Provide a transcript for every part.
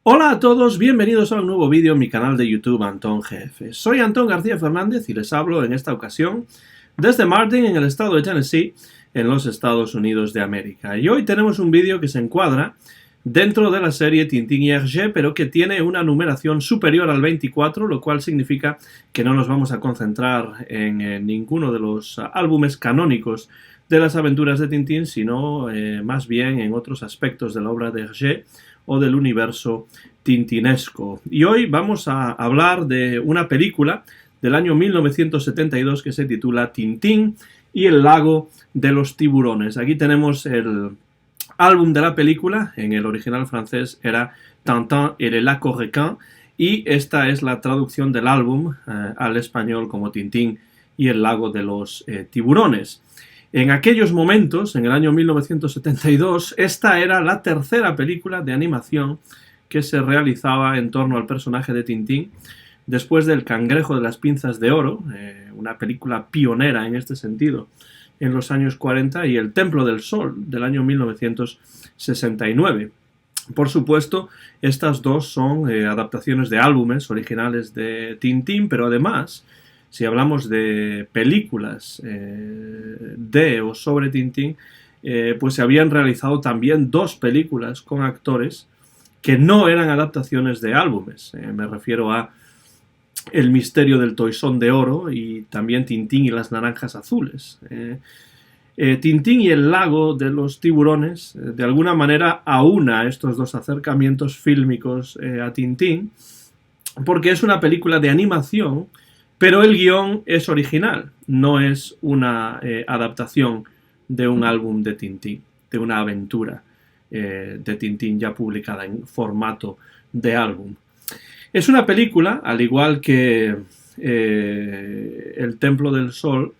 Hola a todos, bienvenidos a un nuevo vídeo en mi canal de YouTube Antón GF. Soy Antón García Fernández y les hablo en esta ocasión desde Martin, en el estado de Tennessee, en los Estados Unidos de América. Y hoy tenemos un vídeo que se encuadra dentro de la serie Tintín y Hergé, pero que tiene una numeración superior al 24, lo cual significa que no nos vamos a concentrar en ninguno de los álbumes canónicos de las aventuras de Tintín, sino más bien en otros aspectos de la obra de Hergé o del universo tintinesco. Y hoy vamos a hablar de una película del año 1972 que se titula Tintín y el lago de los tiburones. Aquí tenemos el álbum de la película, en el original francés era Tintin et le lac aux requins, y esta es la traducción del álbum al español como Tintín y el lago de los tiburones. En aquellos momentos, en el año 1972, esta era la tercera película de animación que se realizaba en torno al personaje de Tintín, después del Cangrejo de las Pinzas de Oro, una película pionera en este sentido en los años 40, y El Templo del Sol, del año 1969. Por supuesto, estas dos son adaptaciones de álbumes originales de Tintín, pero además, si hablamos de películas de o sobre Tintín, pues se habían realizado también dos películas con actores que no eran adaptaciones de álbumes. Me refiero a El misterio del toisón de oro y también Tintín y las naranjas azules. Tintín y el lago de los tiburones de alguna manera aúna estos dos acercamientos fílmicos a Tintín, porque es una película de animación, pero el guión es original, no es una adaptación de un álbum de Tintín, de una aventura de Tintín ya publicada en formato de álbum. Es una película, al igual que El Templo del Sol,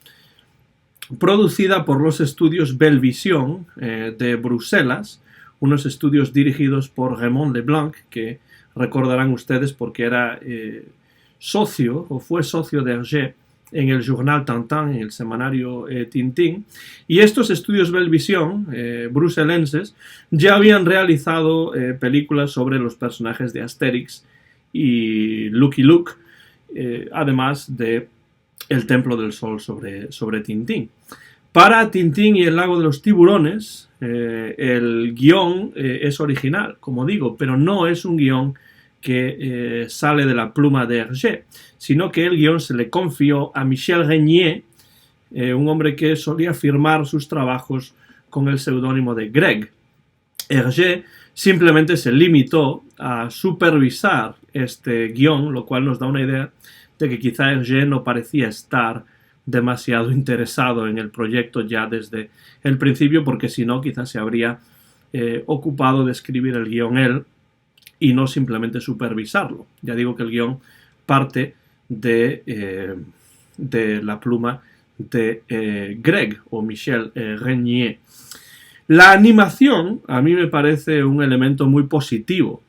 producida por los estudios Belvision de Bruselas, unos estudios dirigidos por Raymond Leblanc, que recordarán ustedes porque era socio, o fue socio de Hergé en el Journal Tintin, en el semanario Tintín, y estos estudios Belvision bruselenses ya habían realizado películas sobre los personajes de Asterix y Lucky Luke, además de El Templo del Sol sobre Tintín. Para Tintín y el lago de los tiburones, el guión es original, como digo, pero no es un guión que sale de la pluma de Hergé, sino que el guión se le confió a Michel Régnier, un hombre que solía firmar sus trabajos con el seudónimo de Greg. Hergé simplemente se limitó a supervisar este guión, lo cual nos da una idea de que quizá Hergé no parecía estar demasiado interesado en el proyecto ya desde el principio, porque si no quizás se habría ocupado de escribir el guión él y no simplemente supervisarlo. Ya digo que el guión parte de la pluma de Greg o Michel Régnier. La animación a mí me parece un elemento muy positivo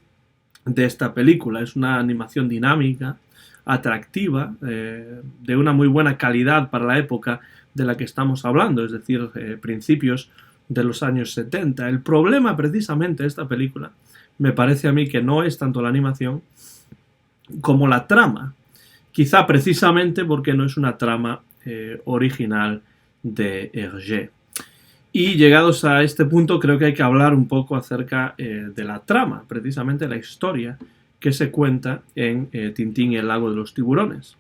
de esta película. Es una animación dinámica, atractiva, de una muy buena calidad para la época de la que estamos hablando, es decir, principios de los años 70. El problema precisamente de esta película me parece a mí que no es tanto la animación como la trama, quizá precisamente porque no es una trama original de Hergé. Y llegados a este punto creo que hay que hablar un poco acerca de la trama, precisamente la historia que se cuenta en Tintín y el lago de los tiburones.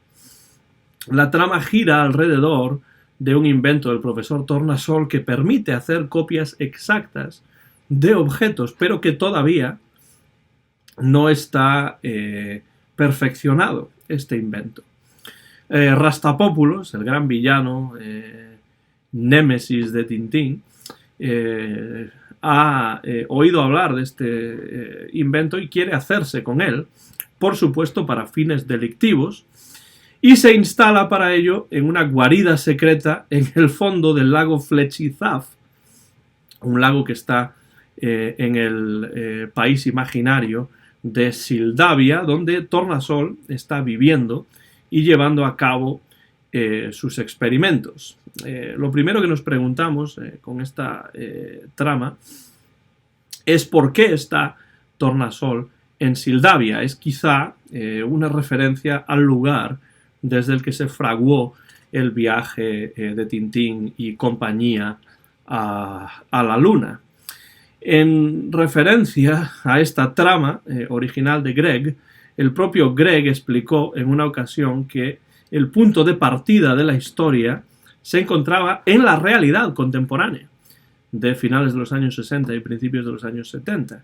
La trama gira alrededor de un invento del profesor Tornasol que permite hacer copias exactas de objetos, pero que todavía no está perfeccionado este invento. Rastapopoulos, el gran villano, némesis de Tintín, ha oído hablar de este invento y quiere hacerse con él, por supuesto para fines delictivos, y se instala para ello en una guarida secreta en el fondo del lago Flechizaf, un lago que está en el país imaginario de Sildavia, donde Tornasol está viviendo y llevando a cabo sus experimentos. Lo primero que nos preguntamos con esta trama es por qué está Tornasol en Sildavia. Es quizá una referencia al lugar desde el que se fraguó el viaje de Tintín y compañía a la Luna. En referencia a esta trama original de Greg, el propio Greg explicó en una ocasión que el punto de partida de la historia se encontraba en la realidad contemporánea de finales de los años 60 y principios de los años 70.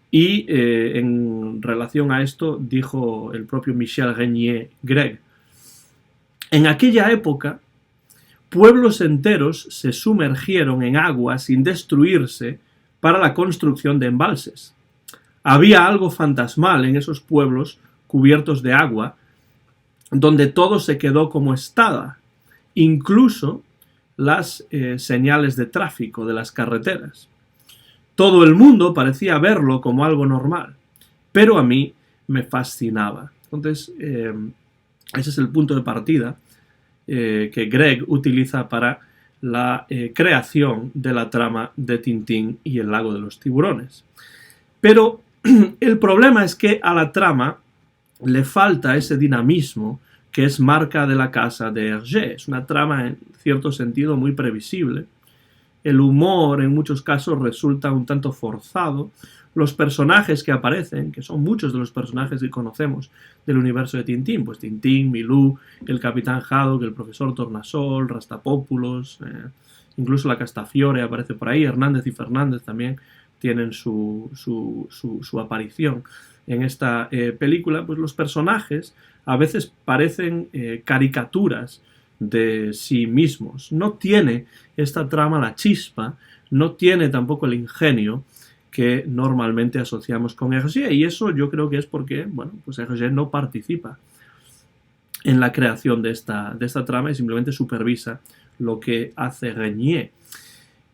Y en relación a esto dijo el propio Michel Renier Greg: en aquella época, pueblos enteros se sumergieron en agua sin destruirse para la construcción de embalses. Había algo fantasmal en esos pueblos cubiertos de agua, donde todo se quedó como estaba, incluso las señales de tráfico de las carreteras. Todo el mundo parecía verlo como algo normal, pero a mí me fascinaba. Entonces, ese es el punto de partida que Greg utiliza para la creación de la trama de Tintín y el lago de los tiburones. Pero el problema es que a la trama le falta ese dinamismo que es marca de la casa de Hergé. Es una trama en cierto sentido muy previsible. El humor en muchos casos resulta un tanto forzado. Los personajes que aparecen, que son muchos de los personajes que conocemos del universo de Tintín, pues Tintín, Milú, el Capitán Haddock, el Profesor Tornasol, Rastapópulos, incluso la Castafiore aparece por ahí, Hernández y Fernández también tienen su aparición en esta película. Pues los personajes a veces parecen caricaturas de sí mismos. No tiene esta trama la chispa, no tiene tampoco el ingenio que normalmente asociamos con Hergé, y eso yo creo que es porque, bueno, pues Hergé no participa en la creación de esta trama y simplemente supervisa lo que hace Renier.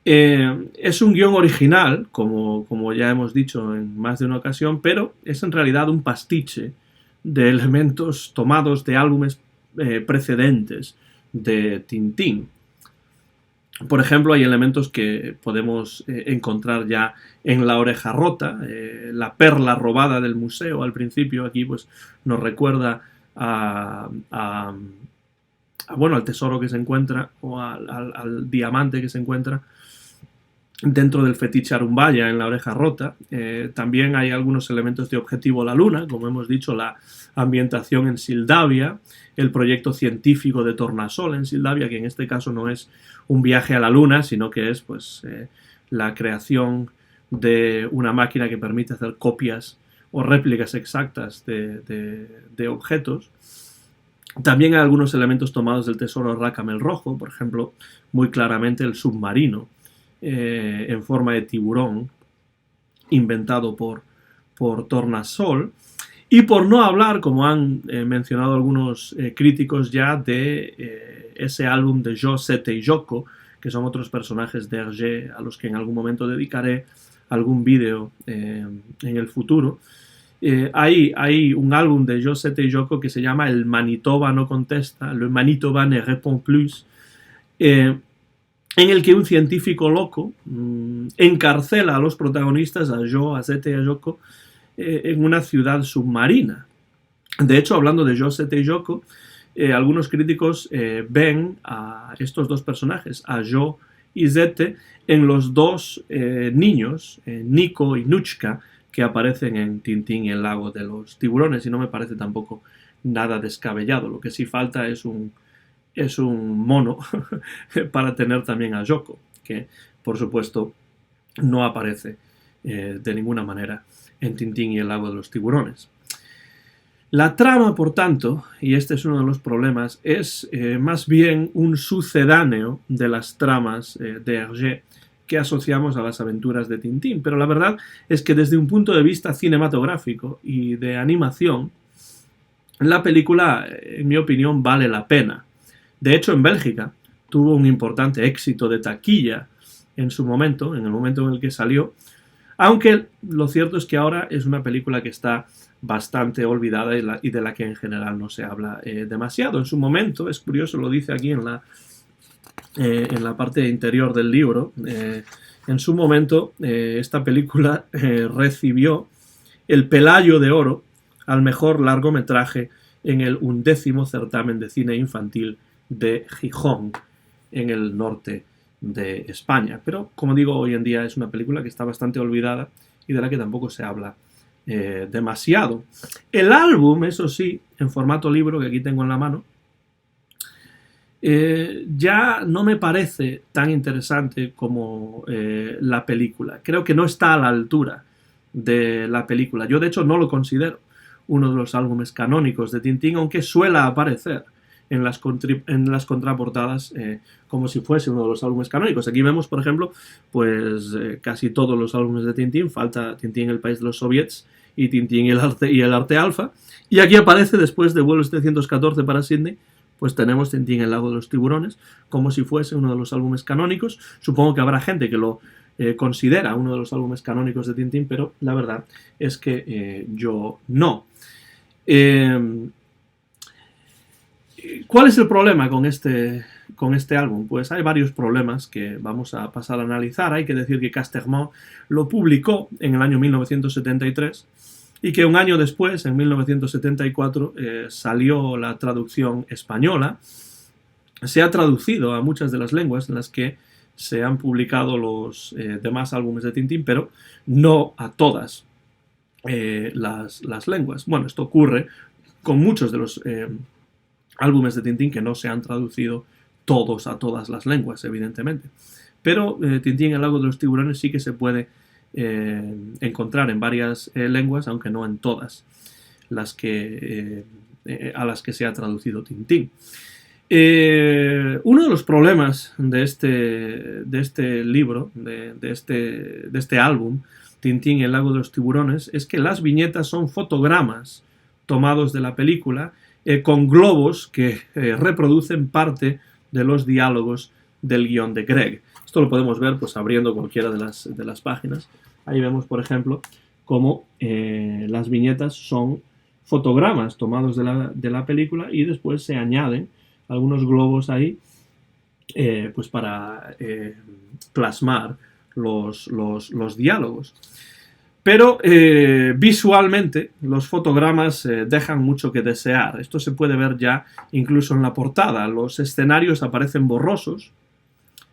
Es un guión original, como ya hemos dicho en más de una ocasión, pero es en realidad un pastiche de elementos tomados de álbumes precedentes de Tintín. Por ejemplo, hay elementos que podemos encontrar ya en La oreja rota, la perla robada del museo al principio. Aquí pues nos recuerda bueno, al tesoro que se encuentra, o al diamante que se encuentra dentro del fetiche Arumbaya en La oreja rota. También hay algunos elementos de Objetivo la Luna, como hemos dicho, la ambientación en Sildavia, el proyecto científico de Tornasol en Sildavia, que en este caso no es un viaje a la Luna, sino que es pues la creación de una máquina que permite hacer copias o réplicas exactas de objetos. También hay algunos elementos tomados del tesoro Rackham el Rojo, por ejemplo, muy claramente el submarino en forma de tiburón inventado por Tornasol. Y por no hablar, como han mencionado algunos críticos ya, de ese álbum de Jo, Sete y Yoko, que son otros personajes de Hergé a los que en algún momento dedicaré algún vídeo en el futuro. Hay un álbum de Jo, Sete y Yoko que se llama El Manitoba no contesta, Le Manitoba ne répond plus, en el que un científico loco encarcela a los protagonistas, a Jo, a Sete y a Yoko, en una ciudad submarina. De hecho, hablando de Jo, Sete y Yoko, algunos críticos ven a estos dos personajes, a Jo y Sete, en los dos niños, Nico y Nuchka, que aparecen en Tintín y el lago de los tiburones, y no me parece tampoco nada descabellado. Lo que sí falta es un mono para tener también a Yoko, que por supuesto no aparece de ninguna manera en Tintín y el lago de los tiburones. La trama, por tanto, y este es uno de los problemas, es más bien un sucedáneo de las tramas de Hergé que asociamos a las aventuras de Tintín. Pero la verdad es que desde un punto de vista cinematográfico y de animación, la película, en mi opinión, vale la pena. De hecho, en Bélgica tuvo un importante éxito de taquilla en su momento, en el momento en el que salió, aunque lo cierto es que ahora es una película que está bastante olvidada y de la que en general no se habla demasiado. En su momento, es curioso, lo dice aquí en la parte interior del libro, en su momento esta película recibió el Pelayo de Oro al mejor largometraje en el 11º certamen de cine infantil de Gijón, en el norte de España. Pero, como digo, hoy en día es una película que está bastante olvidada y de la que tampoco se habla demasiado. El álbum, eso sí, en formato libro, que aquí tengo en la mano, ya no me parece tan interesante como la película. Creo que no está a la altura de la película. Yo, de hecho, no lo considero uno de los álbumes canónicos de Tintín, aunque suela aparecer en las contraportadas como si fuese uno de los álbumes canónicos. Aquí vemos, por ejemplo, pues casi todos los álbumes de Tintín. Falta Tintín, el país de los soviets, y Tintín y el arte alfa. Y aquí aparece, después de Vuelo 714 para Sydney, pues tenemos Tintín, el lago de los tiburones, como si fuese uno de los álbumes canónicos. Supongo que habrá gente que lo considera uno de los álbumes canónicos de Tintín, pero la verdad es que yo no. ¿Cuál es el problema con este álbum? Pues hay varios problemas que vamos a pasar a analizar. Hay que decir que Casterman lo publicó en el año 1973 y que un año después, en 1974, salió la traducción española. Se ha traducido a muchas de las lenguas en las que se han publicado los demás álbumes de Tintín, pero no a todas las lenguas. Bueno, esto ocurre con muchos de los álbumes de Tintín que no se han traducido todos a todas las lenguas, evidentemente. Pero Tintín, el lago de los tiburones, sí que se puede encontrar en varias lenguas, aunque no en todas las que, a las que se ha traducido Tintín. Uno de los problemas de este libro, de este álbum, Tintín, el lago de los tiburones, es que las viñetas son fotogramas tomados de la película con globos que reproducen parte de los diálogos del guión de Greg. Esto lo podemos ver pues abriendo cualquiera de las páginas. Ahí vemos, por ejemplo, cómo las viñetas son fotogramas tomados de la película y después se añaden algunos globos ahí pues para plasmar los diálogos. Pero visualmente los fotogramas dejan mucho que desear. Esto se puede ver ya incluso en la portada. Los escenarios aparecen borrosos,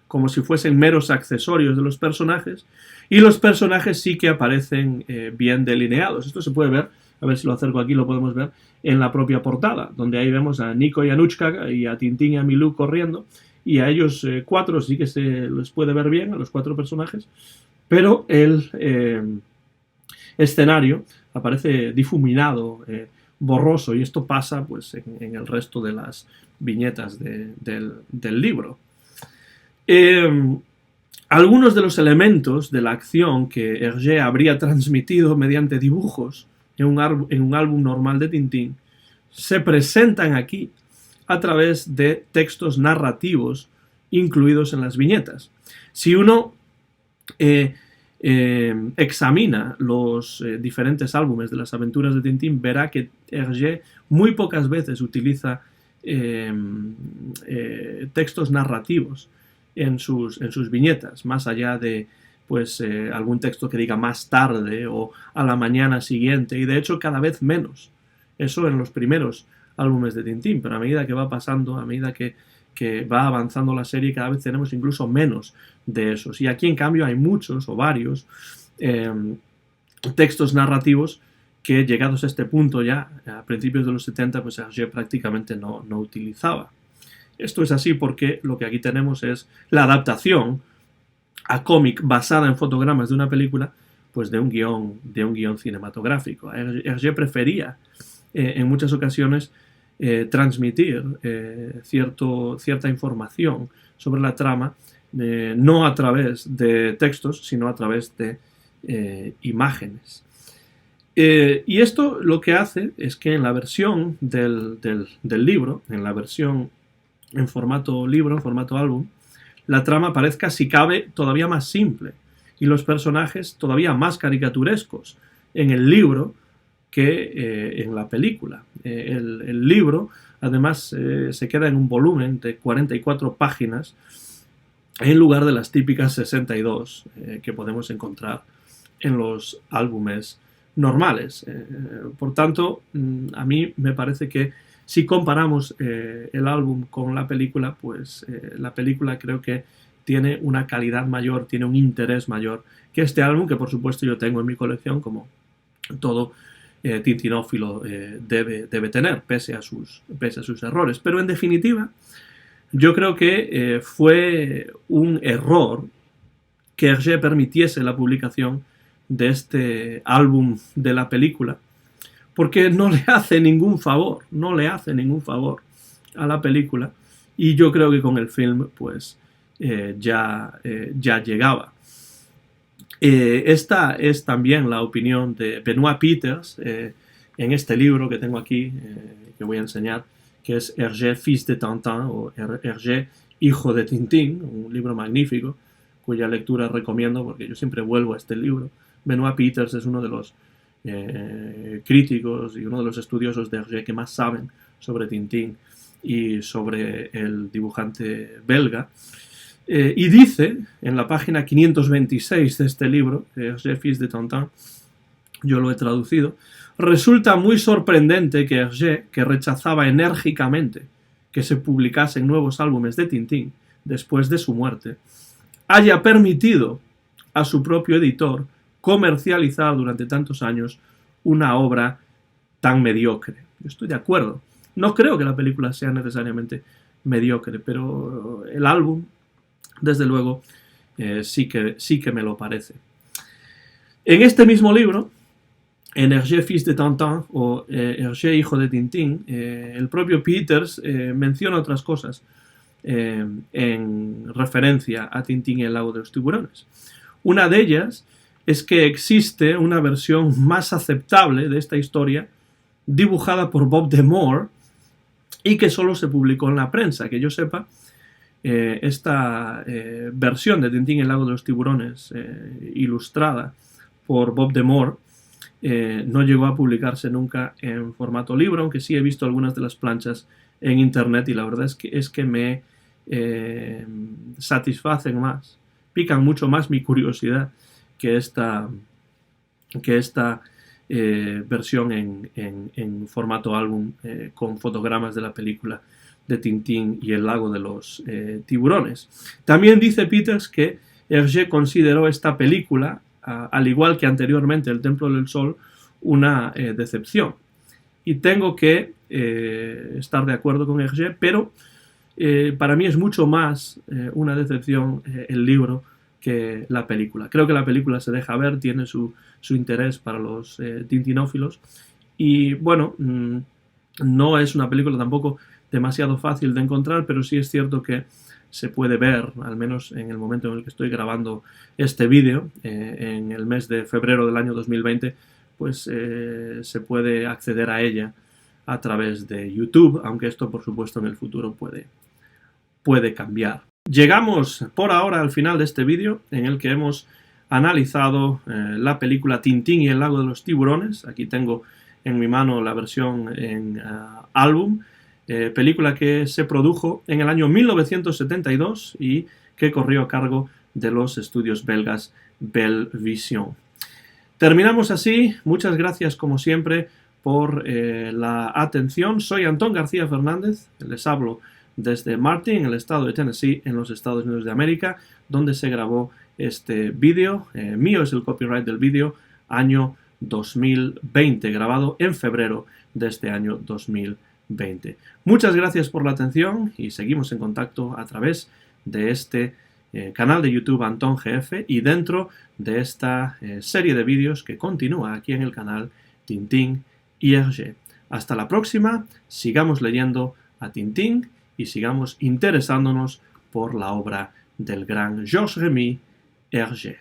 como si fuesen meros accesorios de los personajes, y los personajes sí que aparecen bien delineados. Esto se puede ver, a ver si lo acerco aquí, lo podemos ver en la propia portada, donde ahí vemos a Nico y a Nuchka y a Tintín y a Milú corriendo, y a ellos cuatro sí que se les puede ver bien, a los cuatro personajes, pero el escenario aparece difuminado, borroso, y esto pasa pues en el resto de las viñetas del libro. Algunos de los elementos de la acción que Hergé habría transmitido mediante dibujos en un álbum normal de Tintín se presentan aquí a través de textos narrativos incluidos en las viñetas. Si uno examina los diferentes álbumes de las aventuras de Tintín, verá que Hergé muy pocas veces utiliza textos narrativos en sus viñetas, más allá de pues algún texto que diga más tarde o a la mañana siguiente, y de hecho cada vez menos. Eso en los primeros álbumes de Tintín, pero a medida que va pasando, a medida que va avanzando la serie, cada vez tenemos incluso menos de esos. Y aquí, en cambio, hay muchos o varios textos narrativos que, llegados a este punto ya, a principios de los 70, pues Hergé prácticamente no utilizaba. Esto es así porque lo que aquí tenemos es la adaptación a cómic basada en fotogramas de una película, pues de un guión cinematográfico. Hergé prefería en muchas ocasiones transmitir cierta información sobre la trama, no a través de textos, sino a través de imágenes. Y esto lo que hace es que en la versión del libro, en la versión en formato libro, en formato álbum, la trama parezca, si cabe, todavía más simple y los personajes todavía más caricaturescos en el libro que en la película. El libro, además, se queda en un volumen de 44 páginas en lugar de las típicas 62 que podemos encontrar en los álbumes normales. Por tanto, a mí me parece que si comparamos el álbum con la película, pues la película creo que tiene una calidad mayor, tiene un interés mayor que este álbum, que por supuesto yo tengo en mi colección, como todo tintinófilo debe tener, pese a sus errores. Pero en definitiva, yo creo que fue un error que Hergé permitiese la publicación de este álbum de la película, porque no le hace ningún favor, a la película, y yo creo que con el film pues ya llegaba. Esta es también la opinión de Benoit Peters en este libro que tengo aquí, que voy a enseñar, que es Hergé, fils de Tintin, o Hergé, hijo de Tintín, un libro magnífico, cuya lectura recomiendo porque yo siempre vuelvo a este libro. Benoit Peters es uno de los críticos y uno de los estudiosos de Hergé que más saben sobre Tintín y sobre el dibujante belga. Y dice, en la página 526 de este libro, Hergé, fils de Tintin, yo lo he traducido, resulta muy sorprendente que Hergé, que rechazaba enérgicamente que se publicasen nuevos álbumes de Tintín después de su muerte, haya permitido a su propio editor comercializar durante tantos años una obra tan mediocre. Yo estoy de acuerdo. No creo que la película sea necesariamente mediocre, pero el álbum, desde luego, sí que me lo parece. En este mismo libro, en Hergé, fils de Tintin, o Hergé, hijo de Tintín, el propio Peters menciona otras cosas en referencia a Tintín y el lago de los tiburones. Una de ellas es que existe una versión más aceptable de esta historia dibujada por Bob de Moor y que solo se publicó en la prensa. Que yo sepa, esta versión de Tintín y el lago de los tiburones ilustrada por Bob de Moor no llegó a publicarse nunca en formato libro, aunque sí he visto algunas de las planchas en internet y la verdad es que me satisfacen más, pican mucho más mi curiosidad que esta versión en formato álbum con fotogramas de la película de Tintín y el lago de los tiburones. También dice Peters que Hergé consideró esta película, al igual que anteriormente El Templo del Sol, una decepción. Y tengo que estar de acuerdo con Hergé, pero para mí es mucho más una decepción el libro que la película. Creo que la película se deja ver, tiene su interés para los tintinófilos y bueno, no es una película tampoco demasiado fácil de encontrar, pero sí es cierto que se puede ver, al menos en el momento en el que estoy grabando este vídeo, en el mes de febrero del año 2020, pues se puede acceder a ella a través de YouTube, aunque esto por supuesto en el futuro puede cambiar. Llegamos por ahora al final de este vídeo en el que hemos analizado la película Tintín y el lago de los tiburones. Aquí tengo en mi mano la versión en álbum, película que se produjo en el año 1972 y que corrió a cargo de los estudios belgas Belle Vision. Terminamos así. Muchas gracias como siempre por la atención. Soy Antón García Fernández, les hablo desde Martin, en el estado de Tennessee, en los Estados Unidos de América, donde se grabó este vídeo. Mío es el copyright del vídeo, año 2020, grabado en febrero de este año 2020. Muchas gracias por la atención y seguimos en contacto a través de este canal de YouTube Antón GF y dentro de esta serie de vídeos que continúa aquí en el canal Tintín y Hergé. Hasta la próxima, sigamos leyendo a Tintín y sigamos interesándonos por la obra del gran Georges Remy Hergé.